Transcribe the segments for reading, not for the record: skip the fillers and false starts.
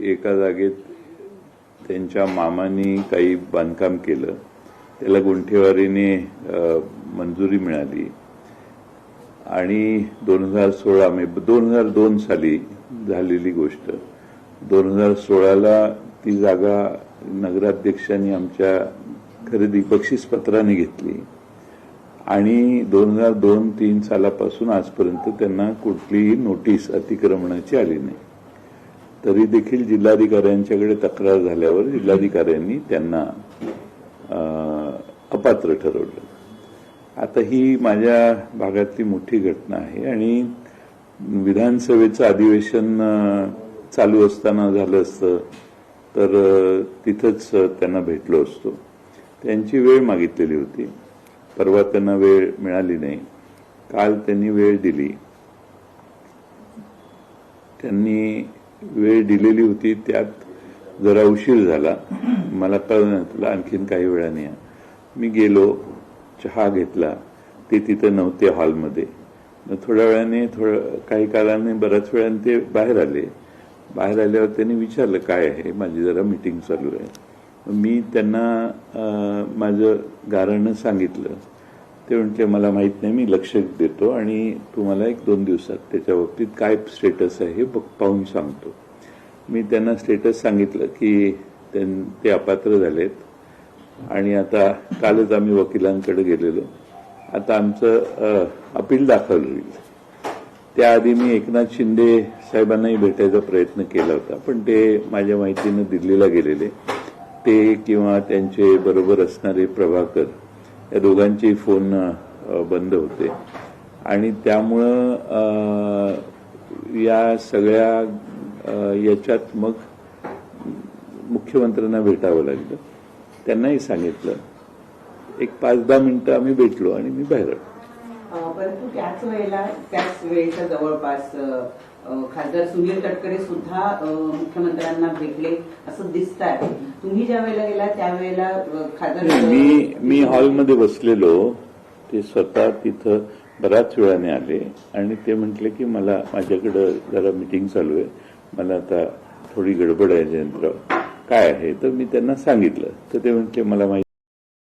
एका जागेत त्यांच्या मामानी काही बांधकाम केलं, त्याला गुंठेवारीने मंजुरी मिळाली आणि 2002 साली झालेली गोष्ट, 2016ला ती जागा नगराध्यक्षांनी आमच्या खरेदी बक्षीसपत्राने घेतली आणि 2002-03 सालापासून आजपर्यंत त्यांना कुठलीही नोटीस अतिक्रमणाची आली नाही. तरी देखील जिल्हाधिकाऱ्यांच्याकडे तक्रार झाल्यावर जिल्हाधिकाऱ्यांनी त्यांना अपात्र ठरवलं. आता ही माझ्या भागातली मोठी घटना आहे आणि विधानसभेचं अधिवेशन चालू असताना झालं असतं तर तिथंच त्यांना भेटलो असतो. त्यांची वेळ मागितलेली होती, परवा त्यांना वेळ मिळाली नाही, काल त्यांनी वेळ दिली. त्यांनी वेळ दिलेली होती त्यात जरा उशीर झाला. मला कळलं तुला आणखीन काही वेळाने या. मी गेलो, चहा घेतला, ते तिथं नव्हते हॉलमध्ये. थोड्या वेळाने काही काळाने बऱ्याच वेळाने ते बाहेर आले. बाहेर आल्यावर त्यांनी विचारलं काय आहे, माझी जरा मीटिंग चालू आहे. मी त्यांना माझं गाऱ्हाणं सांगितलं. ते म्हटले मला माहित नाही, मी लक्ष देतो आणि तुम्हाला 1-2 दिवसात त्याच्या बाबतीत काय स्टेटस आहे हे पाहून सांगतो. मी त्यांना स्टेटस सांगितलं की ते अपात्र झालेत आणि आता कालच आम्ही वकिलांकडे गेलेलो, आता आमचं अपील दाखल होईल. त्याआधी मी एकनाथ शिंदे साहेबांनाही भेटायचा प्रयत्न केला होता, पण ते माझ्या माहितीनं दिल्लीला गेलेले. ते किंवा त्यांचे बरोबर असणारे प्रभाकर या दोघांचे फोन बंद होते आणि त्यामुळं या सगळ्या याच्यात मग मुख्यमंत्र्यांना भेटावं लागलं. त्यांनाही सांगितलं. 5-10 मिनिटं आम्ही भेटलो आणि मी बाहेर आलो. परंतु त्याच वेळेच्या जवळपास खासदार सुनील तटकरे सुद्धा मुख्यमंत्र्यांना भेटले असं दिसत आहे. तुम्ही ज्या वेळेला गेला त्यावेळेला खासदार मी हॉलमध्ये बसलेलो, ते स्वतः तिथं बऱ्याच वेळाने आले आणि ते म्हटले की मला माझ्याकडं जरा मीटिंग चालू आहे, मला आता थोडी गडबड आहे जयंतराव, काय आहे. तर मी त्यांना सांगितलं. तर ते म्हटले मला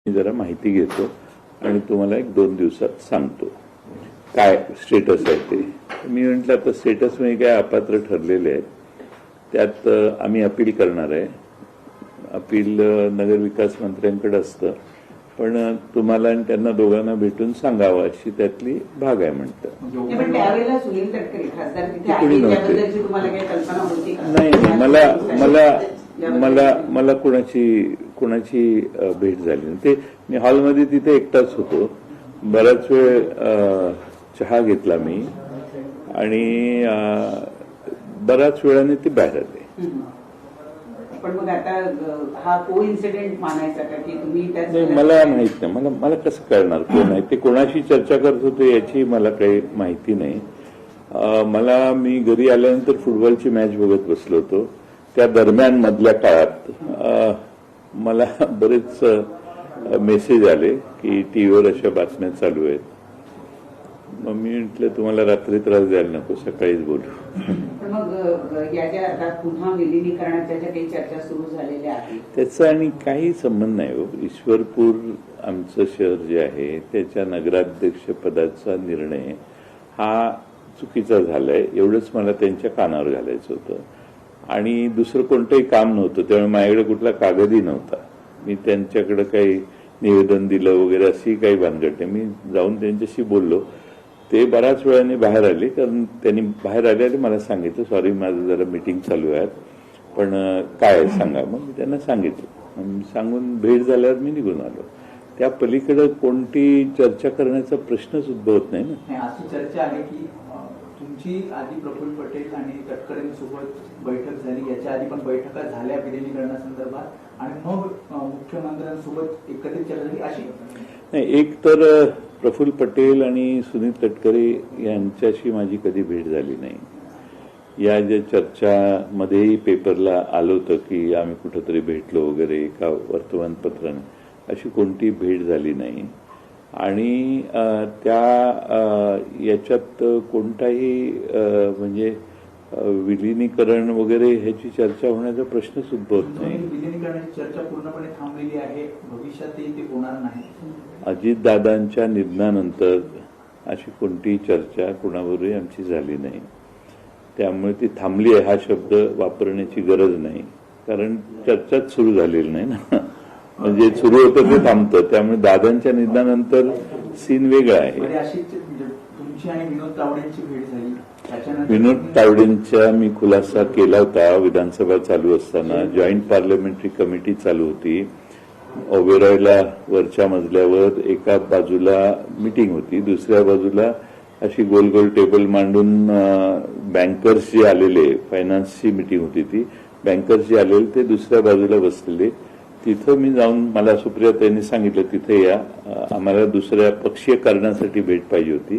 जरा माहिती घेतो आणि तुम्हाला 1-2 दिवसात सांगतो काय स्टेटस आहे ते. मी म्हटलं आता स्टेटस म्हणजे काय, अपात्र ठरलेले आहेत, त्यात आम्ही अपील करणार आहे. अपील नगरविकास मंत्र्यांकडे असतं, पण तुम्हाला आणि त्यांना दोघांना भेटून सांगावं अशी त्यातली भाग आहे म्हणतं. त्यावेळेला सुनील तटकरे खासदार तिथे आले, त्याबद्दलची तुम्हाला काही कल्पना होती का? नाही, मला कोणाची भेट झाली नाही. ते मी हॉलमध्ये तिथे एकटाच होतो. बराच वेळ चहा घेतला मी आणि बऱ्याच वेळाने ते बाहेर आले. पण मग आता हा को-इन्सिडेंट मानायचा का की तुम्ही मला माहित नाही. मला कसं कळणार कोण आहे ते, कोणाशी चर्चा करत होते याची मला काही माहिती नाही. मी घरी आल्यानंतर फुटबॉलची मॅच बघत बसलो होतो. त्या दरम्यान मधल्या काळात मला बरेच मेसेज आले की टीव्हीवर अशा बातम्या चालू आहेत. मग मी म्हटलं तुम्हाला रात्री त्रास द्यायला नको, सकाळीच बोलू. मग या ज्या आता पुन्हा विलिनीकरणाच्या ज्या काही चर्चा सुरू झालेल्या आहेत त्याचा आणि काही संबंध नाही हो. ईश्वरपूर आमचं शहर जे आहे त्याच्या नगराध्यक्ष पदाचा निर्णय हा चुकीचा झालाय, एवढंच मला त्यांच्या कानावर घालायचं होतं. आणि दुसरं कोणतंही काम नव्हतं, त्यामुळे माझ्याकडे कुठला कागदही नव्हता. मी त्यांच्याकडे काही निवेदन दिलं वगैरे अशी काही भानगड नाही. मी जाऊन त्यांच्याशी बोललो. ते बऱ्याच वेळाने बाहेर आले, कारण त्यांनी बाहेर आले मला सांगितलं सॉरी माझं जरा मीटिंग चालू आहे, पण काय सांगा. मग मी त्यांना सांगितलं. सांगून भेट झाल्यावर मी निघून आलो. त्या पलीकडे कोणती चर्चा करण्याचा प्रश्नच उद्भवत नाही ना. अशी चर्चा आहे की तुमची आधी प्रफुल्ल पटेल आणि तटकरेंसोबत बैठक झाली, याच्या आधी पण बैठका झाल्या विलिनीकरणासंदर्भात आणि मग मुख्यमंत्र्यांसोबत एकत्रित चर्चा झाली अशी नाही. एक तर प्रफुल्ल पटेल आणि सुनील तटकरे यांच्याशी माझी कधी भेट झाली नाही. या ज्या चर्चामध्येही पेपरला आलं होतं की आम्ही कुठंतरी भेटलो वगैरे एका वर्तमानपत्राने, अशी कोणती भेट झाली नाही. आणि त्या याच्यात कोणताही म्हणजे विलिनीकरण वगैरे ह्याची चर्चा होण्याचा प्रश्नच उद्भवत नाही. विलिनीकरणाची चर्चा पूर्णपणे थांबलेली आहे, भविष्यातही ते होणार नाही. अजितदादांच्या निधनानंतर अशी कोणतीही चर्चा कुणाबरोबरही आमची झाली नाही. त्यामुळे ती थांबली आहे हा शब्द वापरण्याची गरज नाही, कारण चर्चाच सुरू झालेली नाही ना. म्हणजे सुरू होतं ते थांबतं. त्यामुळे दादांच्या निधनानंतर सीन वेगळा आहे. अशीच तुमची आणि विनोद तावडेंची भेट झाली, विनोद तावडेंचा मी खुलासा केला होता विधानसभा चालू असताना. जॉईंट पार्लमेंटरी कमिटी चालू होती. ओबेरॉयला वरच्या मजल्यावर एका बाजूला मीटिंग होती, दुसऱ्या बाजूला अशी गोल गोल टेबल मांडून बँकर्स जे आलेले, फायनान्सची मीटिंग होती ती, बँकर्स जे आलेले ते दुसऱ्या बाजूला बसलेले. तिथं मी जाऊन, मला सुप्रियाताईंनी सांगितलं तिथे या, आम्हाला दुसऱ्या पक्षीय कारणासाठी भेट पाहिजे होती.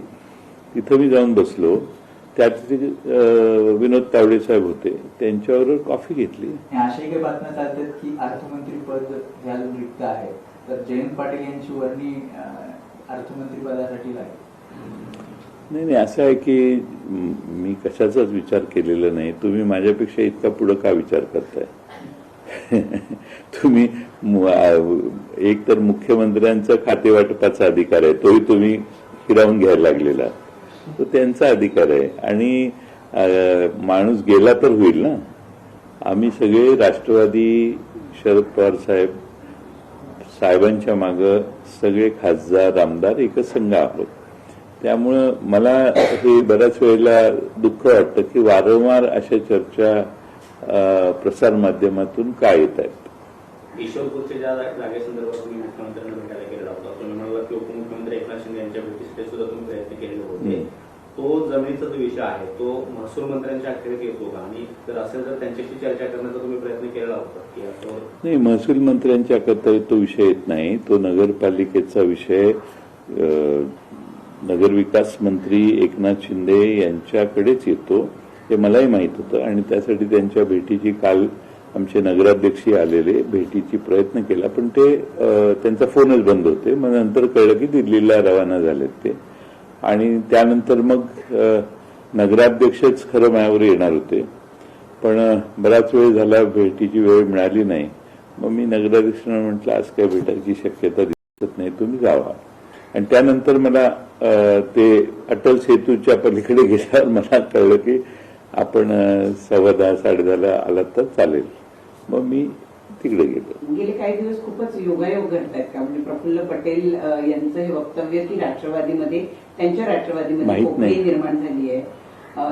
तिथं मी जाऊन बसलो. त्यात विनोद तावडे साहेब होते, त्यांच्यावर कॉफी घेतली. अशाही काही बातम्या चालतात की अर्थमंत्री पद हे अजून रिक्त आहे, तर जयंत पाटील यांची वर्णी अर्थमंत्री पदासाठी लागेल. नाही, असं आहे की मी कशाचाच विचार केलेला नाही. तुम्ही माझ्यापेक्षा इतका पुढे का विचार करताय? तुम्ही एक तर मुख्यमंत्र्यांचा खातेवाटपाचा अधिकार आहे, तोही तुम्ही हिरावून घ्यायला लागलेला, तो त्यांचा अधिकार आहे. आणि माणूस गेला तर होईल ना. आम्ही सगळे राष्ट्रवादी, शरद पवार साहेबांच्या मागे सगळे खासदार, आमदार एकच संघ आहोत. त्यामुळं मला हे बऱ्याच वेळेला दुःख वाटतं की वारंवार अशा चर्चा प्रसारमाध्यमातून का येत आहेत. ईश्वरपूरच्या ज्या जागेसंदर्भात तुम्ही मुख्यमंत्र्यांना भेटायला गेलेला होता, तुम्ही म्हणाला की उपमुख्यमंत्री एकनाथ शिंदे यांच्या भेटीसाठी सुद्धा तुम्ही प्रयत्न केलेले होते. तो जमिनीचा जो विषय आहे तो महसूल मंत्र्यांच्या अखेरीत येतो का, आणि जर असेल तर त्यांच्याशी चर्चा करण्याचा तुम्ही प्रयत्न केलेला होता की असं? नाही, महसूल मंत्र्यांच्या करता तो विषय येत नाही. तो नगरपालिकेचा विषय नगरविकास मंत्री एकनाथ शिंदे यांच्याकडेच येतो, हे मलाही माहित होतं. आणि त्यासाठी त्यांच्या भेटीची काल आमचे नगराध्यक्षही आलेले, भेटीची प्रयत्न केला, पण ते त्यांचा फोनच बंद होते. मग नंतर कळलं की दिल्लीला रवाना झालेत ते. आणि त्यानंतर मग नगराध्यक्षच खरं माझ्यावर येणार होते, पण बराच वेळ झाला, भेटीची वेळ मिळाली नाही. मग मी नगराध्यक्षांना म्हटलं आज काय भेटायची शक्यता दिसत नाही, तुम्ही जावा. आणि त्यानंतर मला ते अटल सेतूच्या पलीकडे गेल्यावर मला कळलं की आपण 10:15, 10:30 आलात तर चालेल. मग मी तिकडे गेलो. गेले काही दिवस खूपच योगायोग घडतायत का? म्हणजे प्रफुल्ल पटेल यांचं हे वक्तव्य की त्यांच्या राष्ट्रवादीमध्ये पोकळी निर्माण झाली आहे,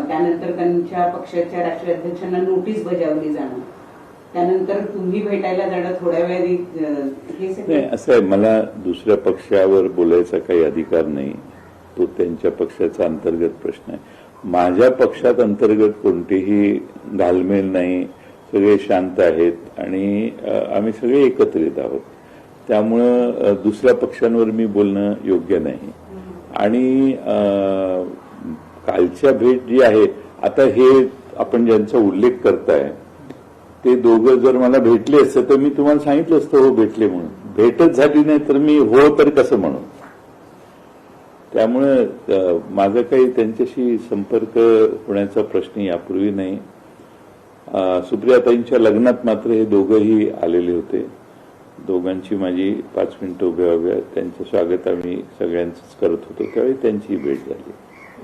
त्यानंतर त्यांच्या पक्षाच्या राष्ट्रीय अध्यक्षांना नोटीस बजावली जाणं, त्यानंतर तुम्ही भेटायला जाणं थोड्या वेळी, हे नाही, असं आहे, मला दुसऱ्या पक्षावर बोलायचा काही अधिकार नाही. तो त्यांच्या पक्षाचा अंतर्गत प्रश्न आहे. माझ्या पक्षात अंतर्गत कोणतेही घालमेल नाही, सगळे शांत आहेत आणि आम्ही सगळे एकत्रित आहोत. त्यामुळं दुसऱ्या पक्षांवर मी बोलणं योग्य नाही. आणि कालच्या भेट जी आहे, आता हे आपण ज्यांचा उल्लेख करताय ते दोघं जर मला भेटले असते तर मी तुम्हाला सांगितलं असतं हो भेटले म्हणून. भेटच झाली नाही तर मी हो तर कसं म्हणू. त्यामुळे माझा काही त्यांच्याशी संपर्क होण्याचा प्रश्न यापूर्वी नाही. सुप्रियाताईंच्या लग्नात मात्र हे दोघंही आलेले होते. दोघांची माझी 5 मिनिटं उभ्या त्यांचं स्वागत आम्ही सगळ्यांचंच करत होतो, त्यावेळी त्यांची भेट झाली.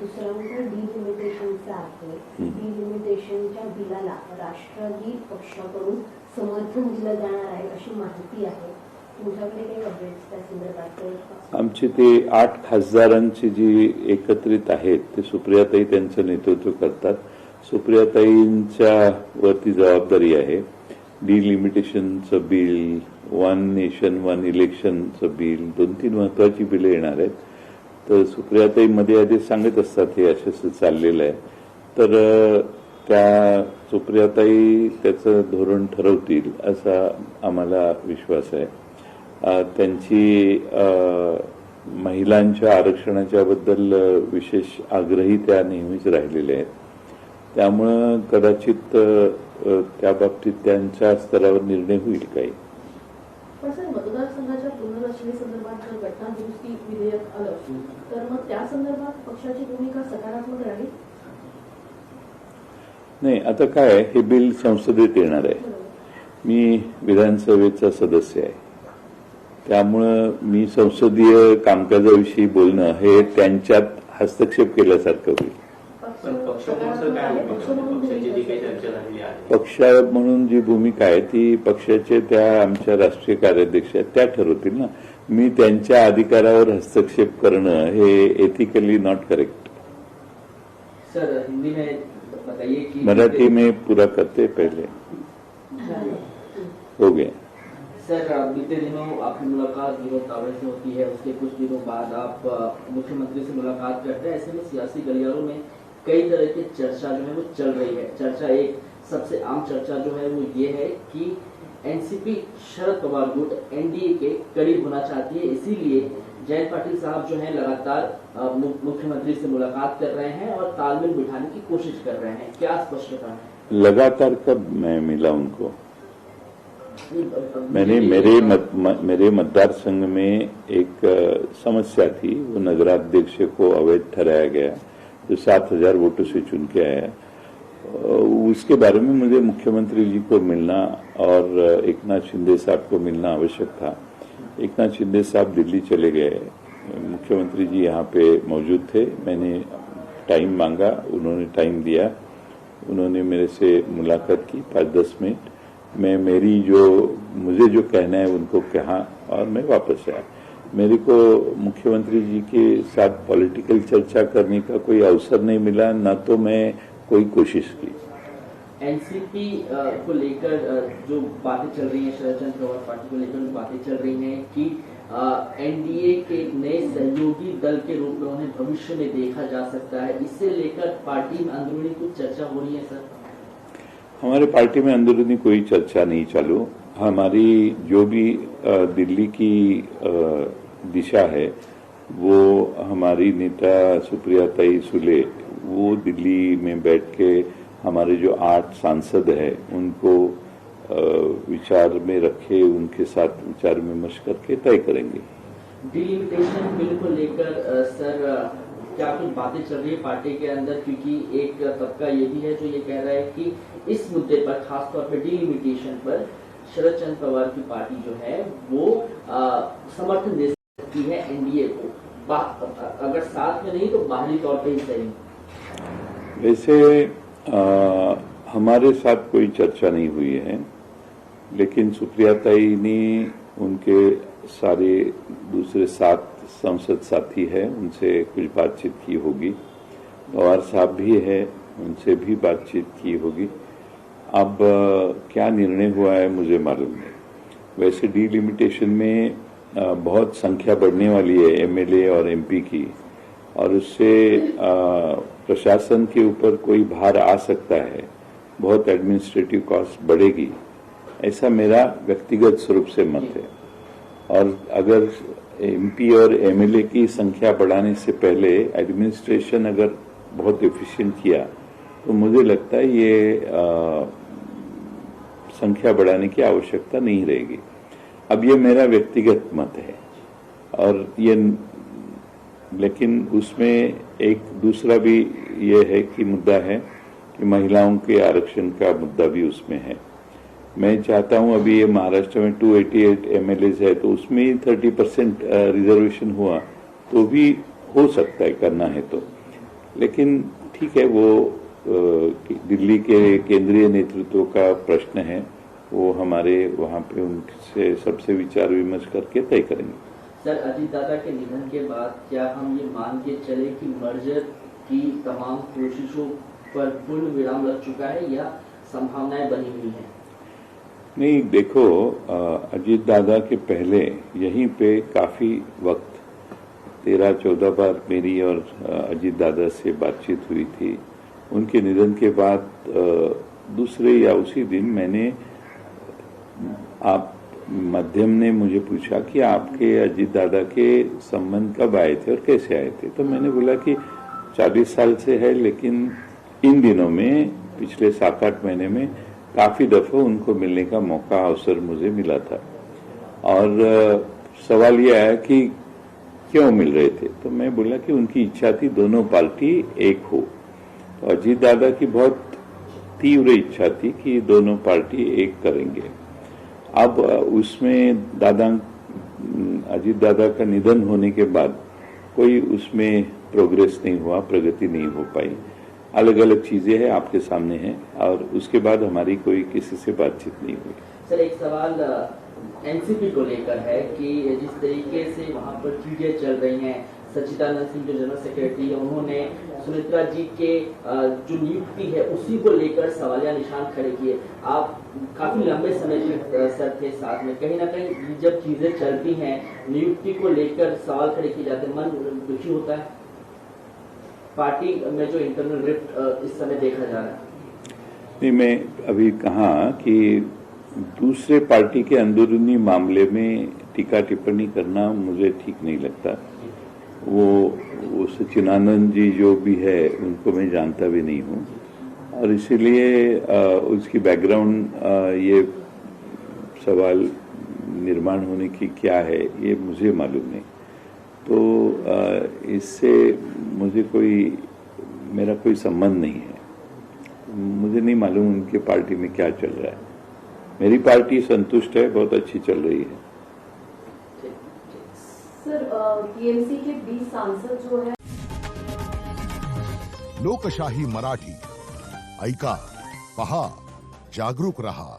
दुसरा मुद्दा डिलिमिटेशनचा आहे. डिलिमिटेशनच्या बिलाला राष्ट्रवादी पक्षाकडून समर्थन दिलं जाणार आहे अशी माहिती आहे. तुमच्याकडे काही अपडेट्स त्या संदर्भात? आमचे ते 8 खासदारांची जी एकत्रित आहेत ते सुप्रियाताई त्यांचं नेतृत्व करतात. सुप्रियाताईंच्या वरती जबाबदारी आहे. डिलिमिटेशनचं बिल, 1 नेशन 1 इलेक्शनचं बिल, 2-3 महत्वाची बिलं येणार आहेत. तर सुप्रियाताई मध्ये आधी सांगत असतात हे असं चाललेलं आहे. तर त्या सुप्रियाताई त्याचं धोरण ठरवतील असा आम्हाला विश्वास आहे. त्यांची महिलांच्या आरक्षणाच्या बद्दल विशेष आग्रही त्या नेहमीच राहिलेल्या आहेत. त्यामुळं कदाचित त्या बाबतीत त्यांच्या स्तरावर निर्णय होईल काही. पण सर, मतदारसंघाच्या पुनर्रचनेसंदर्भात जर घटना दुरुस्ती विधेयक आलं तर मग त्या संदर्भात पक्षाची भूमिका सकारात्मक राहील? नाही, आता काय आहे, हे बिल संसदेत येणार आहे. मी विधानसभेचा सदस्य आहे, त्यामुळं मी संसदीय कामकाजाविषयी बोलणं हे त्यांच्यात हस्तक्षेप केल्यासारखं होईल. पण पक्ष म्हणून सर काय भूमिका आहे? पक्षाची जी काही चर्चा झालेली आहे पक्ष म्हणून जी भूमिका आहे ती पक्षाचे त्या आमच्या राष्ट्रीय कार्याध्यक्ष आहेत त्या ठरवतील ना. मी त्यांच्या अधिकारावर हस्तक्षेप करणं हे ethically not correct. Sir Hindi में बताइए कि मराठी में पूरा करते पहले हो गया. सर बीते दिनों आपकी मुलाकात विनोद तावड़े से होती है, उसके कुछ दिनों बाद आप मुख्यमंत्री से मुलाकात करते हैं. ऐसे में सियासी गलियारों में कई तरह की चर्चा जो है वो चल रही है. चर्चा एक सबसे आम चर्चा जो है वो ये है कि एनसीपी शरद पवार गुट एनडीए के करीब होना चाहती है, इसीलिए जयंत पाटिल साहब जो है लगातार मुख्यमंत्री से मुलाकात कर रहे हैं और तालमेल बिठाने की कोशिश कर रहे हैं. क्या स्पष्टता है? लगातार कब मैं मिला उनको? मैंने मेरे मतदार संघ में एक समस्या थी, वो नगराध्यक्ष को अवैध ठहराया गया जो 7,000 वोटों से चुन के आया. उसके बारे में मुझे मुख्यमंत्री जी को मिलना और एकनाथ शिंदे साहब को मिलना आवश्यक था. एकनाथ शिंदे साहब दिल्ली चले गए, मुख्यमंत्री जी यहाँ पे मौजूद थे. मैंने टाइम मांगा, उन्होंने टाइम दिया, उन्होंने मेरे से मुलाकात की 5-10 मिनट. मैं मुझे जो कहना है उनको कहा और मैं वापस आया. मेरे को मुख्यमंत्री जी के साथ पॉलिटिकल चर्चा करने का कोई अवसर नहीं मिला, न तो मैं कोई कोशिश की. एनसीपी को लेकर जो बातें चल रही हैं, शरद चंद्र पवार पार्टी को लेकर जो बातें चल रही हैं कि एनडीए के नए सहयोगी दल के रूप में उन्हें भविष्य में देखा जा सकता है, इससे लेकर पार्टी में अंदरूनी कुछ चर्चा हो रही है. सर हमारे पार्टी में अंदरूनी कोई चर्चा नहीं चालू. हमारी जो भी दिल्ली की दिशा है वो हमारी नेता सुप्रियाताई सुले वो दिल्ली में बैठ के हमारे जो 8 सांसद हैं उनको विचार में रखे, उनके साथ विचार विमर्श करके तय करेंगे. डिलिमिटेशन बिल को लेकर सर क्या कुछ बातें चल रही है पार्टी के अंदर, क्योंकि एक तबका ये भी है जो ये कह रहा है कि इस मुद्दे पर, खासतौर पर डिलिमिटेशन पर शरद चंद्र पवार की पार्टी जो है वो समर्थन दे सकती है एनडीए को, अगर साथ में नहीं तो बाहरी तौर पर ही सही. वैसे हमारे साथ कोई चर्चा नहीं हुई है, लेकिन सुप्रियाताई ने उनके सारे दूसरे 7 संसद साथी है उनसे कुछ बातचीत की होगी. पवार साहब भी है, उनसे भी बातचीत की होगी. अब क्या निर्णय हुआ है मुझे मालूम नहीं. वैसे डिलिमिटेशन में बहुत संख्या बढ़ने वाली है एमएलए और एमपी की, और उससे प्रशासन के ऊपर कोई भार आ सकता है, बहुत एडमिनिस्ट्रेटिव कॉस्ट बढ़ेगी, ऐसा मेरा व्यक्तिगत स्वरूप से मत है. और अगर एमपी और एमएलए की संख्या बढ़ाने से पहले एडमिनिस्ट्रेशन अगर बहुत एफिशिएंट किया तो मुझे लगता है ये संख्या बढ़ाने की आवश्यकता नहीं रहेगी. अब ये मेरा व्यक्तिगत मत है, और ये लेकिन उसमें एक दूसरा भी ये है कि मुद्दा है कि महिलाओं के आरक्षण का मुद्दा भी उसमें है. मैं चाहता हूं, अभी ये महाराष्ट्र में 288 एमएलएज है तो उसमें 30% रिजर्वेशन हुआ तो भी हो सकता है करना है तो. लेकिन ठीक है, वो दिल्ली के केंद्रीय नेतृत्व का प्रश्न है, वो हमारे वहां पे उनसे सबसे विचार विमर्श करके तय करेंगे. सर अजीत दादा के निधन के बाद क्या हम ये मान के चले कि मर्जर की तमाम कोशिशों पर पूर्ण विराम लग चुका है या संभावनाएं बनी हुई हैं? नहीं, देखो, अजीत दादा के पहले यहीं पे काफी वक्त 13-14 बार मेरी और अजीत दादा से बातचीत हुई थी. उनके निधन के बाद दूसरे या उसी दिन मैंने माध्यम ने मुझे पूछा कि आपके अजीत दादा के संबंध कब आए थे और कैसे आए थे. तो मैंने बोला कि 40 साल से है, लेकिन इन दिनों में पिछले 7-8 महीने में काफी दफा उनको मिलने का मौका, अवसर मुझे मिला था. और सवाल यह आया कि क्यों मिल रहे थे, तो मैं बोला कि उनकी इच्छा थी दोनों पार्टी एक हो. तो अजीत दादा की बहुत तीव्र इच्छा थी कि दोनों पार्टी एक करेंगे। अब उसमें अजीत दादा का निधन होने के बाद कोई उसमें प्रोग्रेस नहीं हुआ, प्रगति नहीं हो पाई। अलग अलग चीजें हैं, आपके सामने हैं, और उसके बाद हमारी कोई किसी से बातचीत नहीं हुई। सर एक सवाल एनसीपी को लेकर है कि जिस तरीके से वहां पर चीजें चल रही हैं, सच्चिदानंद सिंह जो जनरल सेक्रेटरी है उन्होंने सुमित्रा जी के जो नियुक्ति है उसी को लेकर सवालिया निशान खड़े किए। आप काफी लंबे समय से सर थे साथ में, कहीं ना कहीं जब चीजें चलती हैं नियुक्ति को लेकर सवाल खड़े किए जाते हैं, मन दुखी होता है। पार्टी में जो इंटरनल रिफ्ट इस समय देखा जा रहा है। नहीं, मैं अभी कहा कि दूसरे पार्टी के अंदरूनी मामले में टीका टिप्पणी करना मुझे ठीक नहीं लगता। वो सच्चिदानंद जी जो भी है उनको मैं जानता भी नहीं हूँ, और इसीलिए उसकी बैकग्राउंड ये सवाल निर्माण होने की क्या है ये मुझे मालूम नहीं। तो इससे मेरा कोई संबंध नहीं है। मुझे नहीं मालूम उनके पार्टी में क्या चल रहा है। मेरी पार्टी संतुष्ट है, बहुत अच्छी चल रही है। सर टीएमसी के 20 सांसद जो है लोकशाही मराठी ऐका, पहा, जागरूक रहा।